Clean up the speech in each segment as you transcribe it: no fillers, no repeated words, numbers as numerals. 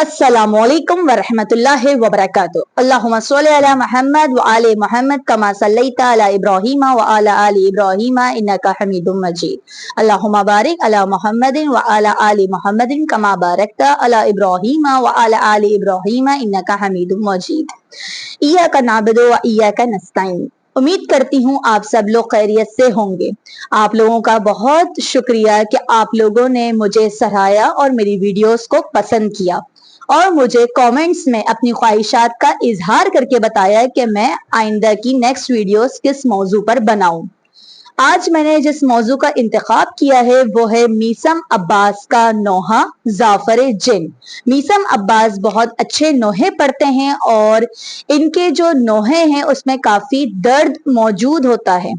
السلام علیکم ورحمۃ اللہ وبرکاتہ۔ اللہم صلی علی محمد وآل محمد کما صلیت علی ابراہیم وآل آل ابراہیم انک حمید مجید۔ اللہم بارک علی محمد وآل آل محمد کما بارکت علی ابراہیم وآل آل ابراہیم انک حمید مجید۔ ایاک نعبد و ایاک نستعین۔ امید کرتی ہوں آپ سب لوگ خیریت سے ہوں گے۔ آپ لوگوں کا بہت شکریہ کہ آپ لوگوں نے مجھے سراہا اور میری ویڈیوز کو پسند کیا اور مجھے کامنٹس میں اپنی خواہشات کا اظہار کر کے بتایا کہ میں آئندہ کی نیکسٹ ویڈیوز کس موضوع پر بناؤں۔ آج میں نے جس موضوع کا انتخاب کیا ہے وہ ہے میثم عباس کا نوحہ زعفر جن۔ میثم عباس بہت اچھے نوحے پڑھتے ہیں اور ان کے جو نوحے ہیں اس میں کافی درد موجود ہوتا ہے۔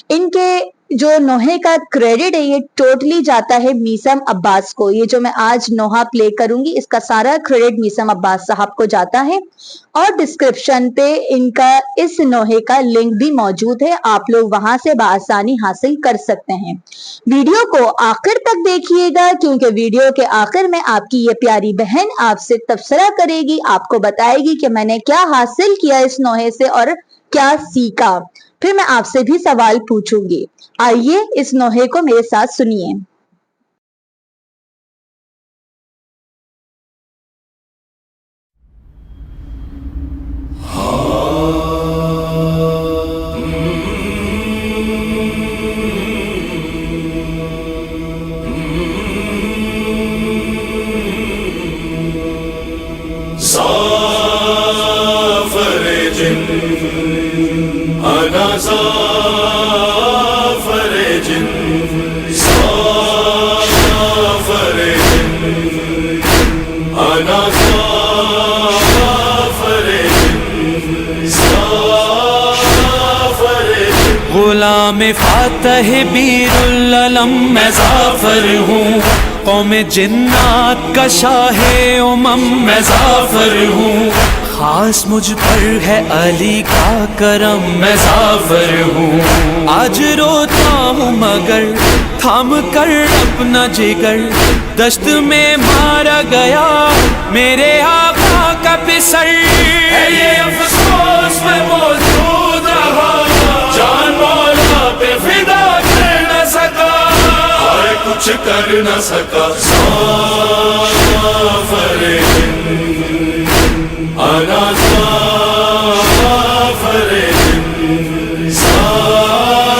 ان کے جو نوحے کا کریڈٹ ہے یہ ٹوٹلی جاتا ہے میثم عباس کو۔ یہ جو میں آج نوحہ پلے کروں گی اس کا سارا کریڈٹ میثم عباس صاحب کو جاتا ہے اور ڈسکرپشن پہ ان کا اس نوحے کا لنک بھی موجود ہے، آپ لوگ وہاں سے بآسانی حاصل کر سکتے ہیں۔ ویڈیو کو آخر تک دیکھیے گا کیونکہ ویڈیو کے آخر میں آپ کی یہ پیاری بہن آپ سے تبصرہ کرے گی، آپ کو بتائے گی کہ میں نے کیا حاصل کیا اس نوحے سے اور کیا سیکھا۔ پھر میں آپ سے بھی سوال پوچھوں گی۔ آئیے اس نوحے کو میرے ساتھ سنیے۔ غلام فاتح بیر العلم میں زعفر ہوں، قوم جنات کا شاہ میں زعفر ہوں، خاص مجھ پر ہے علی کا کرم میں زعفر ہوں۔ آج روتا ہوں مگر تھام کر اپنا جگر، دشت میں مارا گیا میرے آقا کا پسر، ہے یہ افسوس میں موجود رہا، جان مولا پہ فدا کر نہ سکا اور کچھ کر نہ سکا۔ زعفر انا زعفر زعفر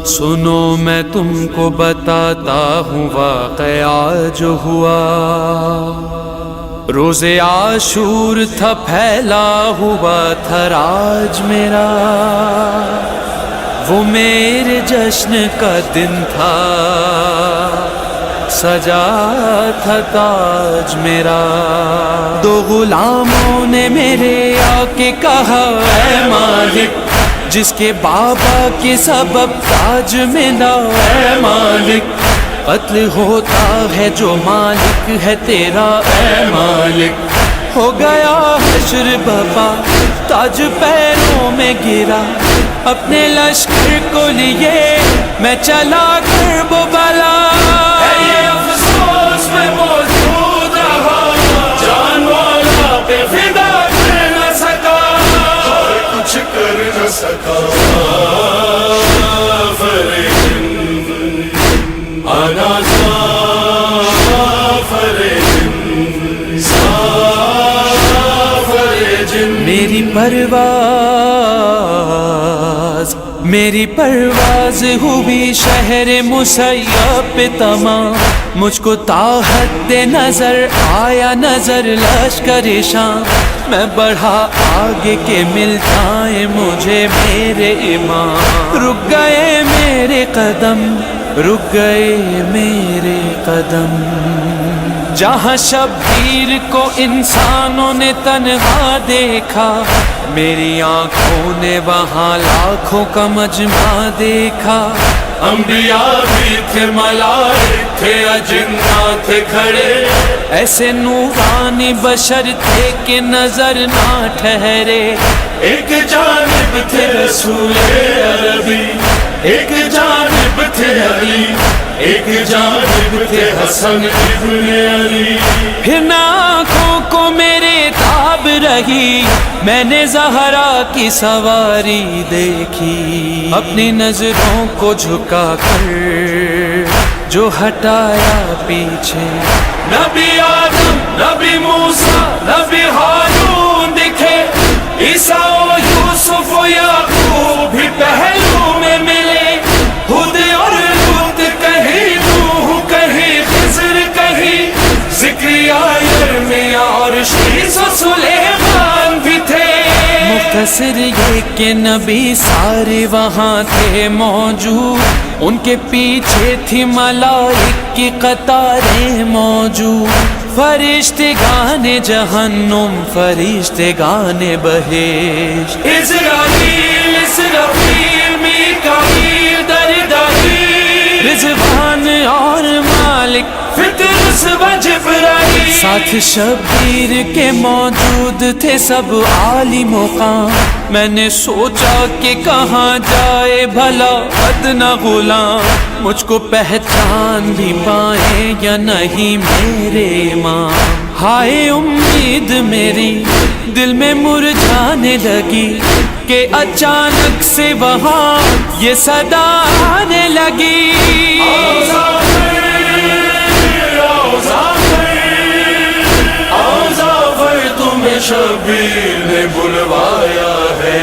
سنو میں تم کو بتاتا ہوں واقعہ جو ہوا، روز عاشور تھا پھیلا ہوا تھا راج میرا، وہ میرے جشن کا دن تھا سجا تھا تاج میرا۔ دو غلاموں نے میرے آ کے کہا اے مالک، جس کے بابا کے سبب تاج ملا اے مالک، قتل ہوتا ہے جو مالک ہے تیرا اے مالک، ہو گیا حشر بابا تاج پیروں میں گرا، اپنے لشکر کو لیے میں چلا کرب و بلا، ہے یہ افسوس میں موجود رہا، جان مولا پہ فدا کر نہ سکا اور کچھ کر نہ سکا۔ انا زعفر زعفر میری پرواز ہوئی شہر مسیب پہ تمام، مجھ کو طاقت نظر آیا نظر لشکر شام، میں بڑھا آگے کے مل جائیں مجھے میرے امام، رک گئے میرے قدم رک گئے میرے قدم، جہاں شبیر کو انسانوں نے تنہا دیکھا، میری آنکھوں نے وہاں لاکھوں کا مجمع دیکھا، انبیاء بھی تھے ملائک تھے اجنات تھے کھڑے، ایسے نورانی بشر تھے کہ نظر نہ ٹھہرے، ایک جانب تھے رسول عربی ایک جانب تھے علی ایک جانب تھے حسن ابن علی. پھر نہ آنکھوں کو میرے تاب رہی، میں نے زہرا کی سواری دیکھی. اپنی نظروں کو جھکا کر جو ہٹایا پیچھے، نبی آدم، نبی موسیٰ، نبی ہارون دکھے. عیسیٰ و یوسف و یعقوب بھی پہلو میں ملے. ہود اور لوط کہیں، نوح کہیں، خضر کہیں، زکریا، یرمیا اور شیس و سلیمان بھی تھے. مختصر یہ کہ نبی سارے وہاں تھے موجود، ان کے پیچھے تھی ملائک کی قطاریں موجود. فرشتگان جہنم، فرشتگان بہشت، عزرائیل، اسرافیل، میکائیل، دردائیل، رضوان اور مالک، فطرس و جبرائیل. ساتھ شبیر کے موجود تھے سب عالی مقام. میں نے سوچا کہ کہاں جائے بھلا ادنا غلام، مجھ کو پہچان بھی پائیں یا نہیں میرے امام. ہائے امید میری دل میں مرجھانے لگی کہ اچانک سے وہاں یہ صدا آنے لگی. تمہیں شبیر نے بلوایا ہے.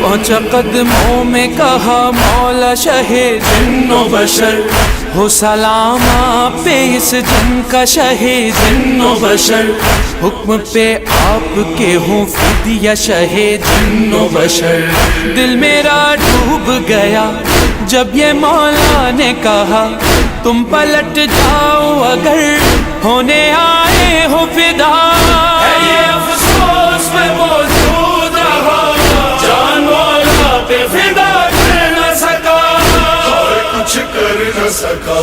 پہنچا قدموں میں کہا مولا شہ جن و بشر، ہو سلام آپ پہ اس جن کا شہ جن و بشر. حکم پہ آپ کے ہوں فدیہ شہ جن و بشر. دل میرا ڈوب گیا جب یہ مولا نے کہا تم پلٹ جاؤ اگر ہونے آئے ہو فدا. یہ افسوس میں موجود رہا، جان مولا پہ فدا کر نہ سکا اور کچھ کر نہ سکا.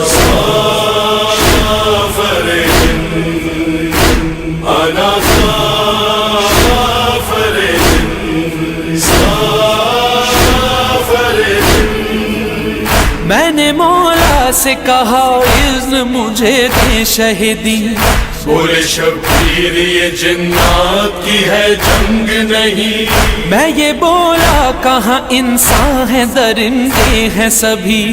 میں نے مولا سے کہا اذن مجھے دے شہیدی. بولے شبیر یہ جنات کی ہے جنگ نہیں. میں یہ بولا کہاں انسان ہے درندے ہیں سبھی.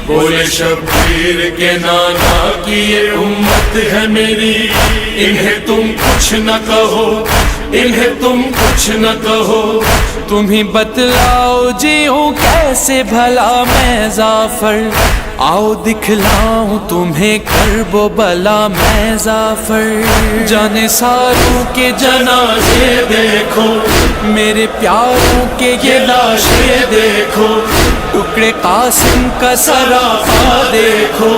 بولے شبیر کے نانا کی یہ امت ہے میری. انہیں تم کچھ نہ کہو، انہیں تم کچھ نہ کہو. تم ہی بتلاؤ جیوں کیسے بھلا میں ظافر. آؤ دکھلاؤں تمہیں کرب و بلا میں ظافر. جانے ساروں کے جنازے دیکھو، میرے پیاروں کے یہ لاشیں دیکھو. ٹکڑے قاسم کا سراپا دیکھو،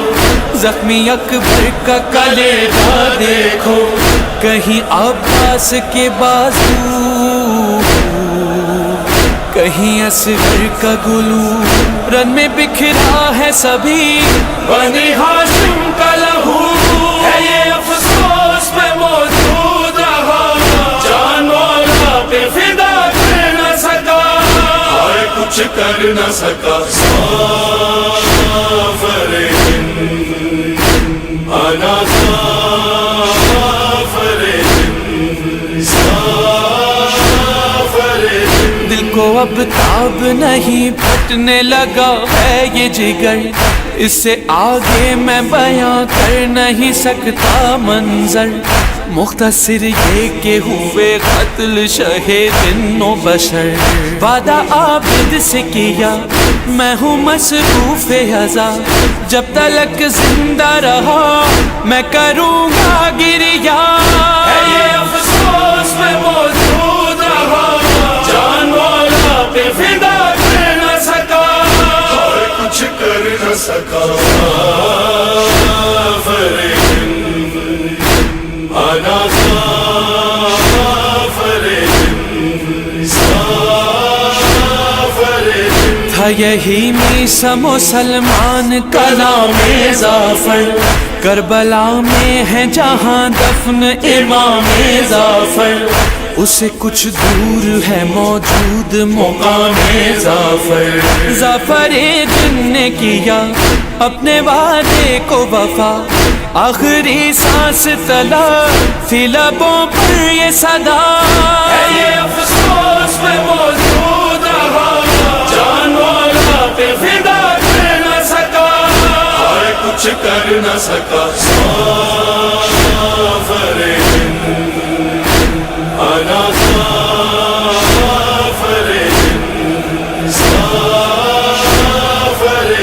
زخمی اکبر کا کلیجہ دیکھو. کہیں عباس کے بازو، کہیں اصغر کا گلو. رن میں بکھرا ہے سبھی بنی ہاشم کا لہو. ہے یہ افسوس میں موجود رہا، جان مولا پہ فدا کر نہ سکا اور کچھ کر نہ سکا. دل کو اب تاب نہیں، پھٹنے لگا ہے یہ جگر. اس سے آگے میں بیاں کر نہیں سکتا منظر. مختصر یہ کہ ہوئے قتل شہ جن و بشر. وعدہ عابد سے کیا میں ہوں مصروف ازا، جب تلک زندہ رہا میں کروں گا گریا. یہ افسوس میں موجود رہا، جان مولا پہ فدا کر نہ سکا اور کچھ کر نہ سکا. تھا یہی میسا مسلمان کا نام ظافر، کربلا میں ہے جہاں دفن امام ظافر، اسے کچھ دور ہے موجود مقام ظافر۔ ظفر جن نے کیا اپنے وعدے کو وفا، آخری سانس تلا تھی لبوں پر یہ صدا، ہے یہ افسوس میں موجود رہا، جان والا پہ فدا کر نہ سکا، اور کچھ کر نہ سکا۔ ظافر انا Zafar Zafar.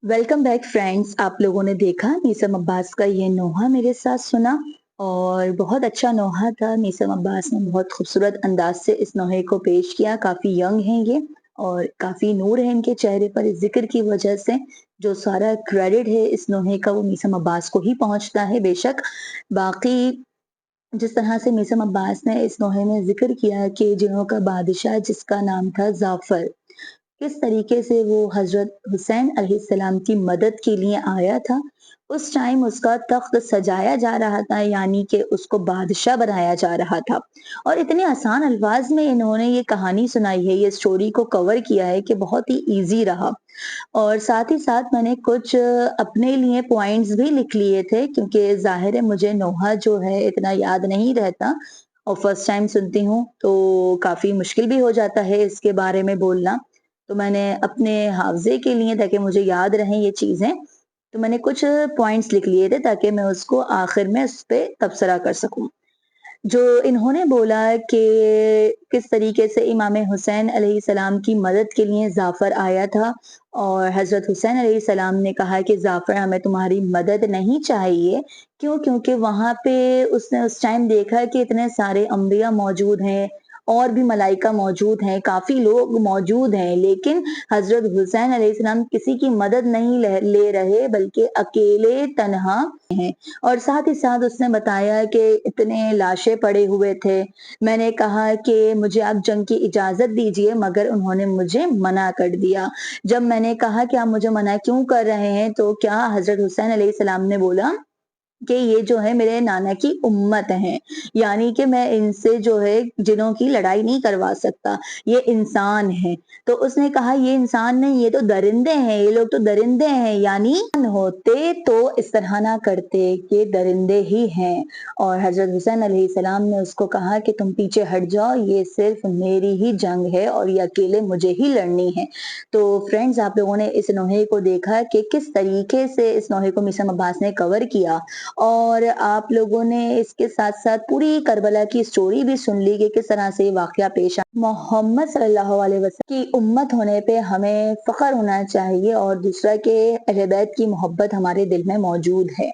Welcome back friends, آپ لوگوں نے دیکھا میثم عباس کا یہ نوحہ میرے ساتھ سنا، اور بہت اچھا نوحہ تھا۔ میثم عباس نے بہت خوبصورت انداز سے اس نوحے کو پیش کیا۔ کافی ینگ ہیں یہ، اور کافی نور ہے ان کے چہرے پر اس ذکر کی وجہ سے۔ جو سارا کریڈٹ ہے اس نوحے کا وہ میثم عباس کو ہی پہنچتا ہے بے شک۔ باقی جس طرح سے میثم عباس نے اس نوحے میں ذکر کیا کہ جنہوں کا بادشاہ جس کا نام تھا ظافر، کس طریقے سے وہ حضرت حسین علیہ السلام کی مدد کے لیے آیا تھا، اس ٹائم اس کا تخت سجایا جا رہا تھا، یعنی کہ اس کو بادشاہ بنایا جا رہا تھا، اور اتنے آسان الفاظ میں انہوں نے یہ کہانی سنائی ہے، یہ سٹوری کو کور کیا ہے کہ بہت ہی ایزی رہا۔ اور ساتھ ہی ساتھ میں نے کچھ اپنے لیے پوائنٹس بھی لکھ لیے تھے، کیونکہ ظاہر ہے مجھے نوحہ جو ہے اتنا یاد نہیں رہتا، اور فرسٹ ٹائم سنتی ہوں تو کافی مشکل بھی ہو جاتا ہے اس کے بارے میں بولنا، تو میں نے اپنے حافظے کے لیے تاکہ مجھے یاد رہیں یہ چیزیں، تو میں نے کچھ پوائنٹس لکھ لیے تھے تاکہ میں اس کو آخر میں اس پہ تبصرہ کر سکوں۔ جو انہوں نے بولا کہ کس طریقے سے امام حسین علیہ السلام کی مدد کے لیے ظافر آیا تھا، اور حضرت حسین علیہ السلام نے کہا کہ ظافر ہمیں تمہاری مدد نہیں چاہیے، کیوں؟ کیونکہ وہاں پہ اس نے اس ٹائم دیکھا کہ اتنے سارے انبیاء موجود ہیں اور بھی ملائکہ موجود ہیں، کافی لوگ موجود ہیں، لیکن حضرت حسین علیہ السلام کسی کی مدد نہیں لے رہے بلکہ اکیلے تنہا ہیں۔ اور ساتھ ہی ساتھ اس نے بتایا کہ اتنے لاشیں پڑے ہوئے تھے، میں نے کہا کہ مجھے آپ جنگ کی اجازت دیجئے، مگر انہوں نے مجھے منع کر دیا۔ جب میں نے کہا کہ آپ مجھے منع کیوں کر رہے ہیں، تو کیا حضرت حسین علیہ السلام نے بولا کہ یہ جو ہے میرے نانا کی امت ہیں، یعنی کہ میں ان سے جو ہے جنوں کی لڑائی نہیں کروا سکتا، یہ انسان ہیں۔ تو اس نے کہا یہ انسان نہیں، یہ تو درندے ہیں، یہ لوگ تو درندے ہیں، یعنی ہوتے تو اس طرح نہ کرتے، یہ درندے ہی ہیں۔ اور حضرت حسین علیہ السلام نے اس کو کہا کہ تم پیچھے ہٹ جاؤ، یہ صرف میری ہی جنگ ہے اور یہ اکیلے مجھے ہی لڑنی ہے۔ تو فرینڈز، آپ لوگوں نے اس نوحے کو دیکھا کہ کس طریقے سے اس نوحے کو میثم عباس نے کور کیا، اور آپ لوگوں نے اس کے ساتھ ساتھ پوری کربلا کی سٹوری بھی سن لی کہ کس طرح سے یہ واقعہ پیش آیا۔ محمد صلی اللہ علیہ وسلم کی امت ہونے پہ ہمیں فخر ہونا چاہیے، اور دوسرا کہ اہل بیت کی محبت ہمارے دل میں موجود ہے۔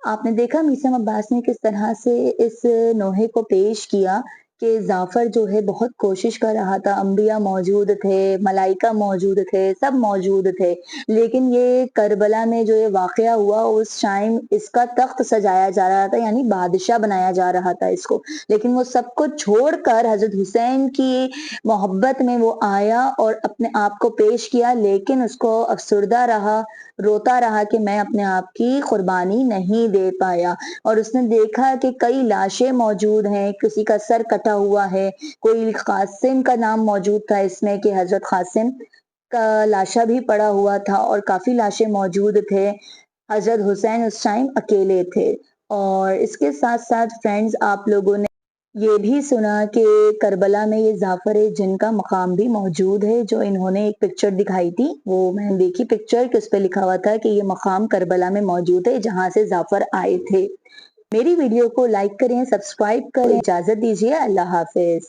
آپ نے دیکھا میثم عباس نے کس طرح سے اس نوحے کو پیش کیا کہ ظافر جو ہے بہت کوشش کر رہا تھا، انبیاء موجود تھے، ملائکہ موجود تھے، سب موجود تھے، لیکن یہ کربلا میں جو یہ واقعہ ہوا اس ٹائم اس کا تخت سجایا جا رہا تھا، یعنی بادشاہ بنایا جا رہا تھا اس کو، لیکن وہ سب کو چھوڑ کر حضرت حسین کی محبت میں وہ آیا اور اپنے آپ کو پیش کیا، لیکن اس کو افسردہ رہا، روتا رہا کہ میں اپنے آپ کی قربانی نہیں دے پایا۔ اور اس نے دیکھا کہ کئی لاشیں موجود ہیں، کسی کا سر کٹا ہوا ہے، کوئی قاسم کا نام موجود تھا اس میں کہ حضرت قاسم کا لاشا بھی پڑا ہوا تھا، اور کافی لاشیں موجود تھے۔ حضرت حسین اس ٹائم اکیلے تھے۔ اور اس کے ساتھ ساتھ فرینڈز، آپ لوگوں نے یہ بھی سنا کہ کربلا میں یہ ظافر جن کا مقام بھی موجود ہے، جو انہوں نے ایک پکچر دکھائی تھی، وہ میں نے دیکھی پکچر کہ اس پہ لکھا ہوا تھا کہ یہ مقام کربلا میں موجود ہے جہاں سے ظافر آئے تھے۔ میری ویڈیو کو لائک کریں، سبسکرائب کریں، اجازت دیجیے، اللہ حافظ۔